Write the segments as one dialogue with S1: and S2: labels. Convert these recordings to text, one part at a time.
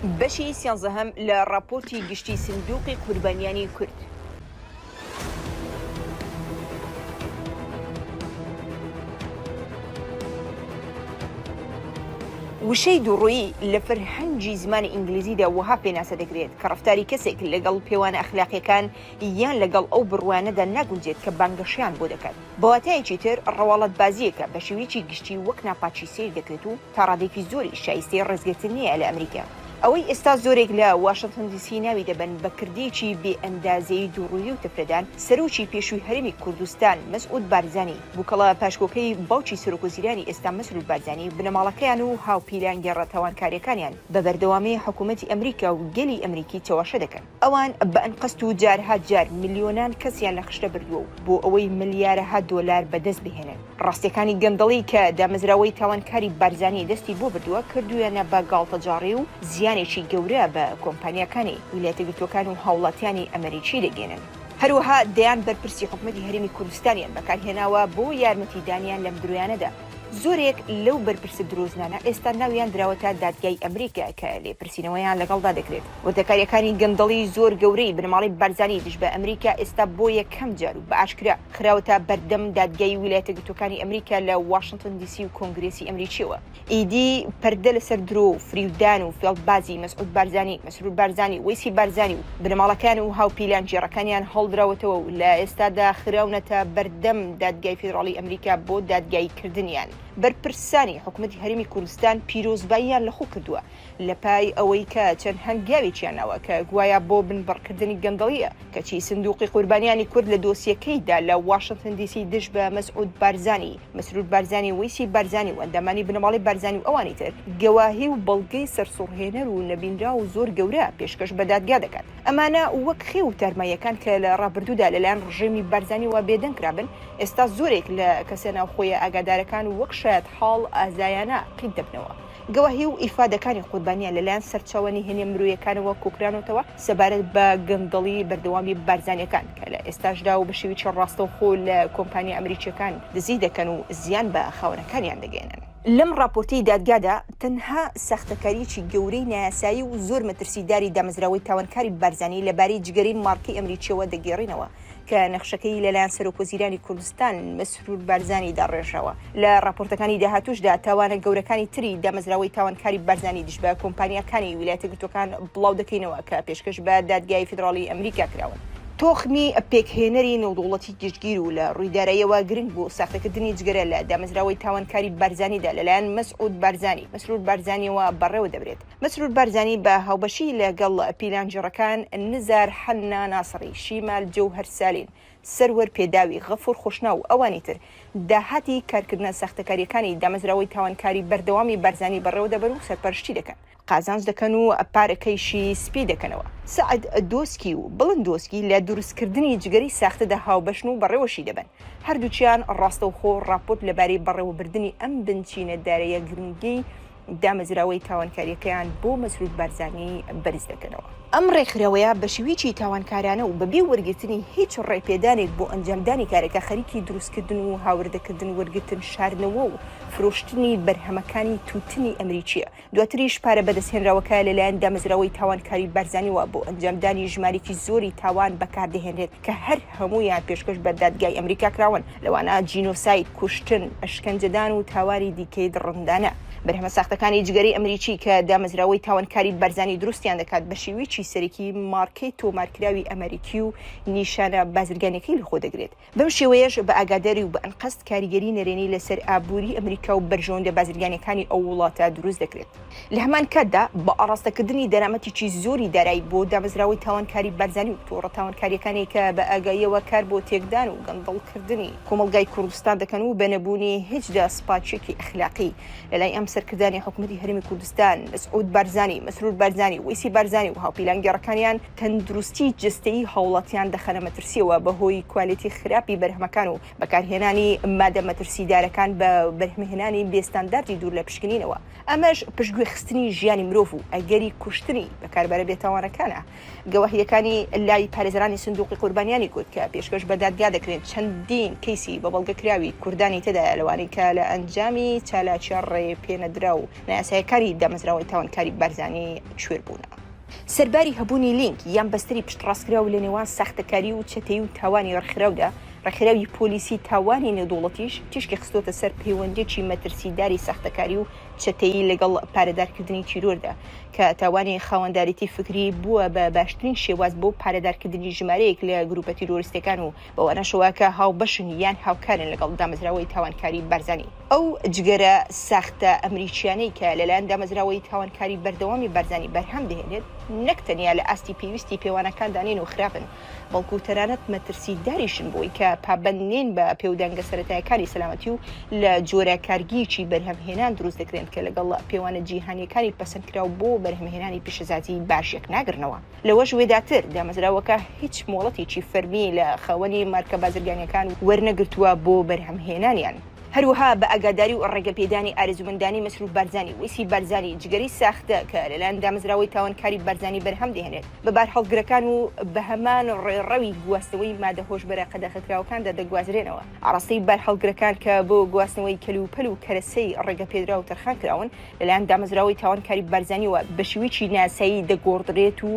S1: بەشی سیانزەهەم لە راپۆرتی گشتی سندوقی قوربانیانی کورد. وشەی دووڕوویی لە فەرهەنگی زمانی ئینگلیزیدا وەها پێناسە دەکرێت کە ڕەفتاری کەسێک لەگەڵ پێوانە ئەخلاقیەکان یان لەگەڵ ئەو بڕوانەدا ناگونجێت کە بانگەشیان بۆ دەکات. بەواتایەکی تر ڕەواڵەت بازیەکە بە شێوەیەکی گشتی وەک ناپاچی سیر دەکرێت و تا ڕادێکی زۆری شایستەی ڕێزگرتن نییە لە ئەمریکا. ئەوەی ئێستا زۆرێک لە واشنگتن دیسی ناوی دەبن بە کردێکی بێ ئەندازەی دووڕووی و تەفرەدان سەرۆکی پێشووی هەرێمی کوردستان مەسعود بارزانی بووکەڵە پاشکۆکەی باوکی سەرۆکوەزیرانی ئێستا مەسعود بارزانی بنەماڵەکەیان و هاوپیلان گێڕەتەوانکاریەکانیان بە بەردەوامی حکوومەتی ئەمریکا و گەلی ئەمریکی تەواشە دەکەن. ئەوان بە ئەنقەست و جارها جار میلیۆنان کەسیان لە خشتە بردووە بۆ ئەوەی ملیارەها دۆلار بەدەست بهێنن. ڕاستیەکانی گەندەڵی کە دامەزراوەی تاوانکاری بارزانی دەستی بۆ بردووە کردویانە بە گاڵتەجاڕی و زیانێکی گەورە بە کۆمپانیەکانی ویلایەتە یەکگرتووەکان و هاوڵاتیانی ئەمریکی دەگەێنن. هەروەها دەیان بەرپرسی حکوومەتی هەرێمی کوردستانیان بەکارهێناوە بۆ یارمەتیدانیان لەم درۆیانەدا. زۆرێک لەو بەرپرسە درۆزنانە ئێستا ناویان دراوەتە دادگای ئەمریکا کە لێپرسینەوەیان لەگەڵدا دەکرێت. وتەکاریەکانی گەندەڵی زۆر گەورەی بنەماڵی بارزانی دژ بە ئەمریکا ئێستا بۆ یەکەم جار و بە ئاشکرا خراوەتە بەردەم دادگای ویلایەتە یەکگرتووەکانی ئەمریکا لە واشنگتن دیسی و کۆنگرێسی ئەمریکیەوە. ئیدی پەردە لەسەر درۆ و فریودان و فێڵبازی مەسعود بارزانی، مەسرور بارزانی، وەیسی بارزانی و بنەماڵەکان و هاوپیلان جێڕەکانیان هەڵدراوەتەوە و لە ئێستادا خراونەتە بەردەم دادگای فێدراڵی ئەمریکا بۆ دادگایکردنیان. بەرپرسانی حکوومەتی هەرێمی کوردستان پیرۆزباییان لەخۆ کردووە لە پای ئەوەی کە چەند هەنگاوێکیانەوە کە گوایە بۆ بنبڕکردنی گەندەڵیە کەچی سندوقی قوربانیانی کورد لە دۆسیەکەیدا لە واشنگتن دیسی دژ بە مەسعود بارزانی، مەسرور بارزانی، وەیسی بارزانی و ئەندامانی بنەماڵی بارزانی و ئەوانی تر گەواهی و بەڵگەی سەرسوڕهێنەر و نەبینرا و زۆر گەورە پێشکەش بە دادگا دەکات. ئەمانە وەک خێ و تەرمایەکان کە لە ڕابردوودا لەلایەن ڕژێمی بارزانی وە بێدەنگ کرابن ئێستا زۆرێک لە کەسە ناوخۆیە ئاگادارەکان وەک شایەت حاڵ ئازایانە قیت دەبنەوە. گەواهی و ئیفادەکانی قوربانیان لەلایەن سەرچاوەنی هێنێ مرۆیەکانەوە کۆکرانەوەتەوە سەبارەت بە گەندەڵی بەردەوامی بارزانیەکان کە لە ئێستاشدا و بە شێوەیەکی ڕاستەوخۆ لە کۆمپانیا ئەمریکیەکان دزی دەکەن و زیان بە خاوەنەکانیان دەگەێنن. لەم راپۆرتی دادگادا تەنها ساختەکاریی گەورەی نایاسایی و زۆر مەترسیداری دامەزراوەی تاوانکاری بارزانی لەبارەی جگەرەی مارکی ئەمریکیەوە دەگێڕینەوە کە نەخشەکەی لەلایەن سەرۆکوەزیرانی کوردستان مەسرور بارزانی داڕێژەوە. لە راپۆرتەکانی داهاتووشدا تاوانە گەورەکانی تری دامەزراوەی تاوانکاری بارزانی دژ بە کۆمپانیەکانی ویلایەتە یەکگرتووەکان بڵاو دەکەینەوە کە پێشکەش بە دادگای فێدراڵی ئەمریکا کراون. تۆخمی پێکهێنەری نێودوڵەتی گشتگیر و لە ڕوویداراییەوە گرنگ بوو ساختەکردنی جگەرە لە دامەزراوەی تاوانکاری بارزانیدا لەلایەن مەسعود بارزانی، مەسرور بارزانیەوە بەڕێوە دەبرێت. مەسرور بارزانی بە هاوبەشی لەگەڵ پیلانجێڕەکان نزار حەنا ناسڕی، شیمال جەوهەر سالین، سەروەر پێداوی، غەفور خۆشنا و ئەوانی تر داهاتی کارکردنە ساختەکاریەکانی دامەزراوەی تاوانکاری بەردەوامی بارزانی بەڕێوە دەبن و سەرپەرشتی دەکەن، قازانج دەکەن و پارەکەیشی سپی دەکەنەوە. سعد دۆسکی و بڵند دۆسکی لە دروستکردنی جگەری ساختەدا هاوبەشن و بەڕێوەشی دەبن. هەردووچیان ڕاستەوخۆ راپۆرت لەبارەی بەڕێوەبردننی ئەم بنچینە دارەیە گرنگی دامەزراوەی تاوانکاریەکەیان بۆ مەسرور بارزانی بەرز دەکەنەوە. ئەم ڕێکخراوەیە بە شێوەیەکی تاوانکارانە و بەبێ وەرگرتنی هیچ ڕێپێدانێک بۆ ئەنجامدانی کارەکە خەریکی دروستکردن و هاوردەکردن وەرگرتن شاردنەوە و فرۆشتنی بەرهەمەکانی تووتنی ئەمریکیە. دواتریش پارە بەدەستهێنراوەکە لەلایەن دامەزراوەی تاوانکاری بارزانیەوە بۆ ئەنجامدانی ژمارێکی زۆری تاوان بەکاردەهێنرێت کە هەر هەموویان پێشکەش بە دادگای ئەمریکا کراون، لەوانە جینۆساید، کوشتن، ئەشکەنجەدان و تاواری دیکەی دڕندانە. بەرهەمە ساختەکانی جگەری ئەمریکی کە دامەزراوەی تاوانکاری بارزانی دروستیان دەکات بە شێوەیەکی سەرەکی مارکەی تۆمارکراوی ئەمریکی و نیشانە بازرگانیەکەی لەخۆ دەگرێت. بەم شێوەیەش بە ئاگاداری و بە ئەنقەست کاریگەری نەرێنی لەسەر ئابووری ئەمریکا و بەرژەوەندە بازرگانیەکانی ئەو وڵاتە دروست دەکرێت. لە هەمان کاتدا بە ئاڕاستەکردنی دەرامەتێکی زۆری دارایی بۆ دامەزراوەی تاوانکاری بارزانی و تۆڕە تاوانکاریەکانی کە بە ئاگاییەوە کار بۆ تێکدان و گەندەڵکردنی کۆمەڵگای کوردستان دەکەن و بەنەبوونی هیچ دەسپاچێکی ئەخلاقی لەلای ئەم سەرکردانی حکوومەتی هەرێمی کوردستان مەسعود بارزانی، مەسرور بارزانی، وەیسی بارزانی و هاوپیلانگەڕەکانیان تەندروستی جستەیی هاوڵاتیان دەخەنە مەترسیەوە بەهۆی کوالیتی خراپی بەرهەمەکان و بەکارهێنانی مادە مەترسیدارەکان بە بەرهەمە بەرهەمهێنانی بێستانداردی دوور لە پشکنینەوە ئەمەش پشتگوێ خستنی ژیانی مرۆڤ و ئەگەری کوشتنی بەکاربارە بێتاوانەکانە. گەواهیەکانی لای پارێزرانی سندوقی قوربانیانی کورد کە پێشکەش بە دادگا دەکرێن چەندین کەیسی بە بەڵگەکراوی کوردانی تێدایە لەوانەی کە لە ئەنجامی چالاکیە ڕێ پێنەدرا و نایاسایەکانی دامەزراوەی تاوانکاری بارزانی کوێر بوون. سەرباری هەبوونی لینک یان بەستری پشتڕاستکراو لە نێوان ساختەکاری و چەتەی و تاوانی ڕێکخراودا ڕێکخراوی پۆلیسی تاوانی نێودوڵەتیش تیشکی خستۆتە سەر پەیوەندێکی مەترسیداری ساختەکاری و چەتەیی لەگەڵ پارێدارکردنی چیرۆردا کە تاوانی خاوەنداریتی فکری بووە بە باشترین شێواز بۆ پارێدارکردنی ژمارەیەک لە گروپە تیرۆریستەکان و بەوانەشەوە کە هاوبەشن یان هاوکارن لەگەڵ دامەزراوەی تاوانکاری بارزانی. ئەو جگەرە ساختە ئەمریکیانەی کە لەلایەن دامەزراوەی تاوانکاری بەردەوامی بارزانی بەرهەم دەهێنێت نەک تەنیا لە ئاستی پێویستی پێوانەکاندانین و خراپن بەڵکو تەنانەت مەترسیداریشن بۆی کە پابەندین بە پێودانگە سەرەتایەکانی سەلامەتی و لە جۆرە کارگیەکی بەرهەمهێنان دروست دەکرێن کە لەگەڵ پێوانە جیهانیەکانی پەسەندکراو بۆ بەرهەمهێنانی پیشەزاتی باشیەک ناگرنەوە. لەوەش وێداتر دامەزراوەکە هیچ مۆڵەتێکی فەرمی لە خەوەنی مارکە بازرگانیەکان وەرنەگرتووە بۆ بەرهەمهێنانیان. هەروەها بە ئاگاداری و ڕێگەپێدانی ئارێزومەندانی مەسرور بارزانی ویسی بارزانی جگەری ساختە کە لەلایەن دامەزراوەی تاوانکاری بارزانی بەرهەم دەهێنێت بە بارهەڵگرەکان و بە هەمان ڕێڕەوی گواستنەوەی مادە هۆشبەرە قەدەغەکراوەکاندا دەگوازرێنەوە. ئاڕاستەی بارهەڵگرەکان کە بۆ گواستنەوەی کەلوپەل و کەرەسەی ڕێگەپێدرا و تەرخان کراون لەلایەن دامەزراوەی تاوانکاری بارزانیەوە بە شێوەیەکی ناسایی دەگۆڕدرێت و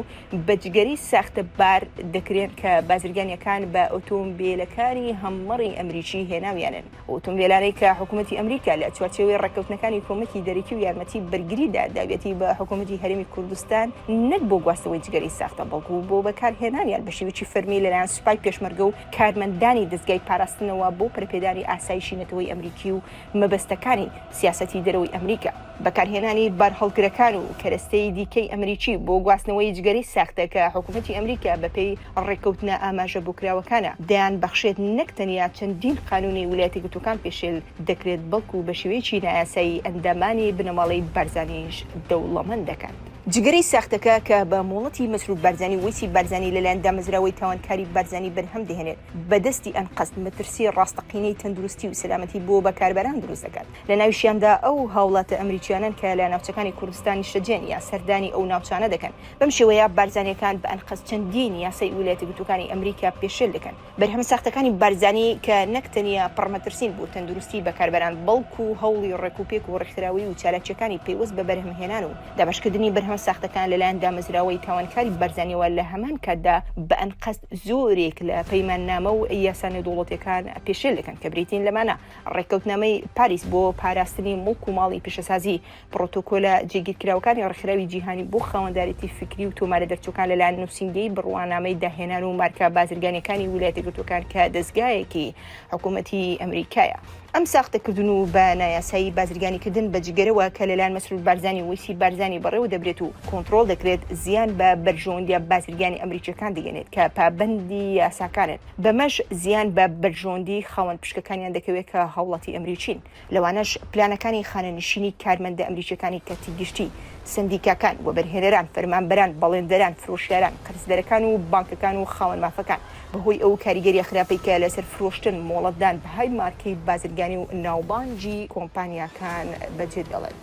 S1: بە جگەری ساختە بار دەکرێن کە بازرگانیەکان بە ئۆتۆمبیلەکانی هەممەڕی ئەمریکی هێناویانن. ئۆتۆمبیلان کە حکوومەتی ئەمریکا لە چوارچێوەی ڕێککەوتنەکانی کۆمەکی دەرەکی و یارمەتی بەرگریدا داوێتی بە حکوومەتی هەرێمی کوردستان نەک بۆ گواستنەوەی جگەری ساختە بەڵکو بۆ بەکارهێنانیان بە شێوەیەکی فەرمی لەلایەن سوپای پێشمەرگە و کارمەندانی دەستگای پاراستنەوە بۆ پەرپێدانی ئاسایشی نەتەوەی ئەمریکی و مەبەستەکانی سیاسەتی دەرەوەی ئەمریکا. بەکارهێنانی بارهەڵگرەکان و کەرەستەی دیکەی ئەمریکی بۆ گواستنەوەی جگەری ساختە کە حکوومەتی ئەمریکا بەپێی ڕێککەوتنە ئاماژە بۆکراوەکانە دەیان بەخشێت نەک تەنیا چەندین قانونی ویلایەتی یەکگرتووەکان پێشێل دەکرێت بەڵکو بە شێوەیەکی نایاسایی ئەندامانی بنەماڵەی بارزانیش دەوڵەمەند دەکات. جگەری ساختەکە کە بە مۆڵەتی مەسرور بارزانی ویسی بارزانی لەلایەن دامەزراوەی تاوانکاری بارزانی بەرهەم دەهێنێت بەدەستی ئەن قەست مەترسی ڕاستەقینەی تەندروستی و سەلامەتی بۆ بەکاربەران دروست دەکات. لە ناویشیاندا ئەو هاوڵاتە ئەمریکیانن کە لە ناوچەکانی کوردستان نیشتەجێن یا سەردانی ئەو ناوچانە دەکەن. بەم شێوەیە بارزانیەکان بە ئەن قەست چەندین یاسای ویلایەتە یەکگرتووەکانی ئەمریکا پێشێل دەکەن. بەرهەم ساختەکانی بارزانی کە نەک تەنیا پڕمەترسین بۆ تەندروستی بەکاربەران بەڵکو هەوڵی ڕێکوپێک و ڕێکخراوی و چالاکیەکانی پێوەست بە بەرهەمهێنان و دابەشکردنی بەرهەم ساختەکان لەلایەن دامەزراوەی تاوانکاری بارزانیەوە لە هەمان کاتدا بە ئەن قەست زۆرێک لە پەیماننامە و یاسا نێودوڵەتیەکان پێشێل دەکەن کە بریتین لەمانە ڕێککەوتنامەی پاریس بۆ پاراستنی مڵک و ماڵی پیشەسازی پرۆتۆکۆلە جێگیرکراوەکانی ڕێکخراوی جیهانی بۆ خاوەنداریتی فکری و تۆمارە دەرچووەکان لەلایەن نووسینگەی بڕوانامەی داهێنان و مارکە بازرگانیەکانی ویلایەتە یەکگرتووەکان کە دەستگایەکی حکوومەتی ئەمریکایە. ئەم ساختەکردن و بە نایاسایی بازرگانیکردن بە جگەرەوە کە لەلایەن مەسرور بارزانی ویسی بارزانی بەڕێوە دەبرێت و کۆنتڕۆڵ دەکرێت زیان بە بەرژەوەندیە بازرگانی ئەمریکیەکان دەگەنێت کە پابەندی یاساکانن. بەمەش زیان بە بەرژەوەندی خاوەن پشکەکانیان دەکەوێت کە هاوڵاتی ئەمریکین. لەوانەش پلانەکانی خانەنشینی کارمەندە ئەمریکیەکانی کەتی گشتی سندیکاکان وەبەرهێنەران فەرمانبەران بەڵێندەران فرۆشیاران قەرزدەرەکان و بانکەکان و خاوەن مافەکان بەهۆی ئەو کاریگەری خراپەی کە لەسەر فرۆشتن مۆڵەتدان بەهای مارکەی بازرگانی و ناوبانجی کۆمپانیاکان بەجێ دەڵێت.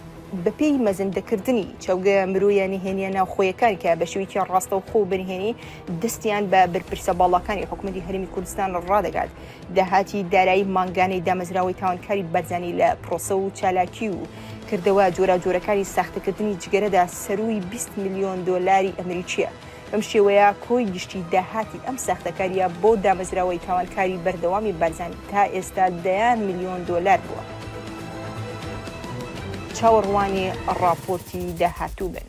S1: بەپێی مەزەندەکردنی چاوگە مرۆیە نهێنیە ناوخۆیەکان کە بە شێوەیەکی ڕاستە و خۆ بنهێنی دەستیان بە بەرپرسە باڵاکانی حکوومەتی هەرێمی کوردستان ڕادەگات داهاتی دارایی مانگانەی دامەزراوەی تاوانکاری بارزانی لە پرۆسە و چالاکی و کردەوە جۆرەکانی ساختەکردنی جگەرەدا سەروی 20 میلیۆن دۆلاری ئەمریکیە. بەم شێوەیە کۆی گشتی داهاتی ئەم ساختەکاریە بۆ دامەزراوەی تاوانکاری بەردەوامی بارزانی تا ئێستا 10 میلیۆن دۆلار بووە. چاوەڕوانی ڕاپۆرتی داهاتوو بن.